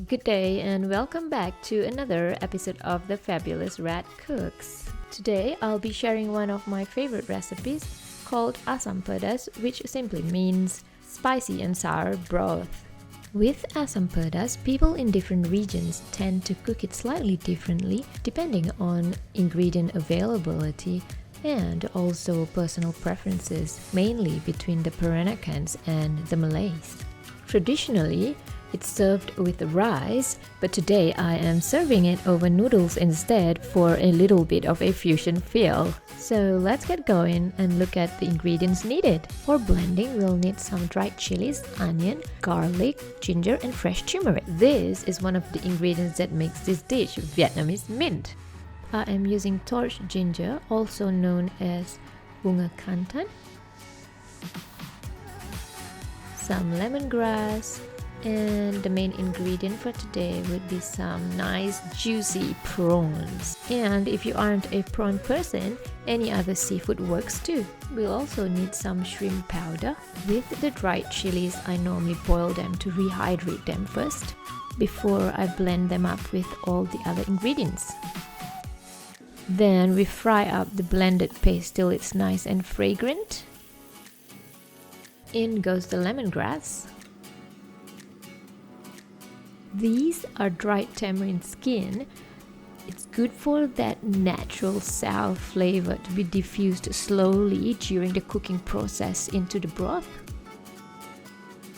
Good day and welcome back to another episode of The Fabulous Rat Cooks. Today I'll be sharing one of my favorite recipes called Asam Pedas, which simply means spicy and sour broth. With Asam Pedas, people in different regions tend to cook it slightly differently depending on ingredient availability and also personal preferences, mainly between the Peranakans and the Malays. Traditionally, it's served with rice, but today I am serving it over noodles instead for a little bit of a fusion feel. So let's get going and look at the ingredients needed. For blending, we'll need some dried chilies, onion, garlic, ginger, and fresh turmeric. This is one of the ingredients that makes this dish Vietnamese mint. I am using torched ginger, also known as bunga kantan, some lemongrass, and the main ingredient for today would be some nice juicy prawns. And if you aren't a prawn person, any other seafood works too. We'll also need some shrimp powder. With the dried chilies, I normally boil them to rehydrate them first before I blend them up with all the other ingredients. Then we fry up the blended paste till it's nice and fragrant. In goes the lemongrass. These are dried tamarind skin. It's good for that natural sour flavor to be diffused slowly during the cooking process into the broth.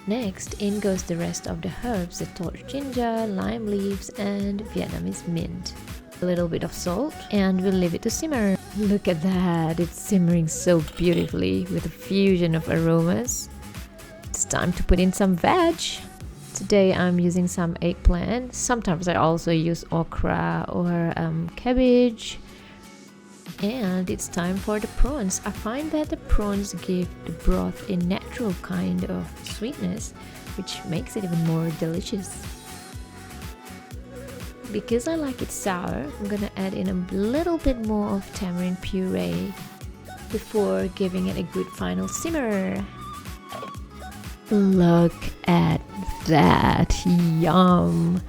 Next, in goes the rest of the herbs, the torched ginger, lime leaves, and Vietnamese mint. A little bit of salt, and we'll leave it to simmer. Look at that, it's simmering so beautifully with a fusion of aromas. It's time to put in some veg. Today I'm using some eggplant. Sometimes I also use okra or cabbage. And it's time for the prawns. I find that the prawns give the broth a natural kind of sweetness, which makes it even more delicious. Because I like it sour, I'm gonna add in a little bit more of tamarind puree before giving it a good final simmer. Look at that, yum!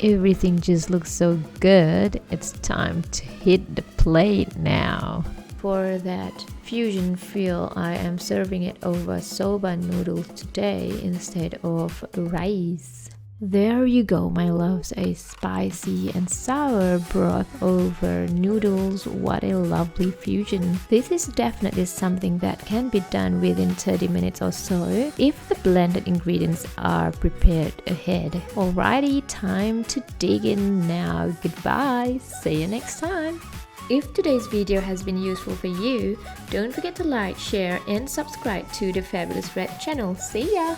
Everything just looks so good. It's time to hit the plate now. For that fusion feel, I am serving it over soba noodles today instead of rice. There you go, my loves, a spicy and sour broth over noodles. What a lovely fusion. This is definitely something that can be done within 30 minutes or so if the blended ingredients are prepared ahead. Alrighty, time to dig in now. Goodbye, see you next time. If today's video has been useful for you, don't forget to like, share and subscribe to the Fabulous Red channel. See ya!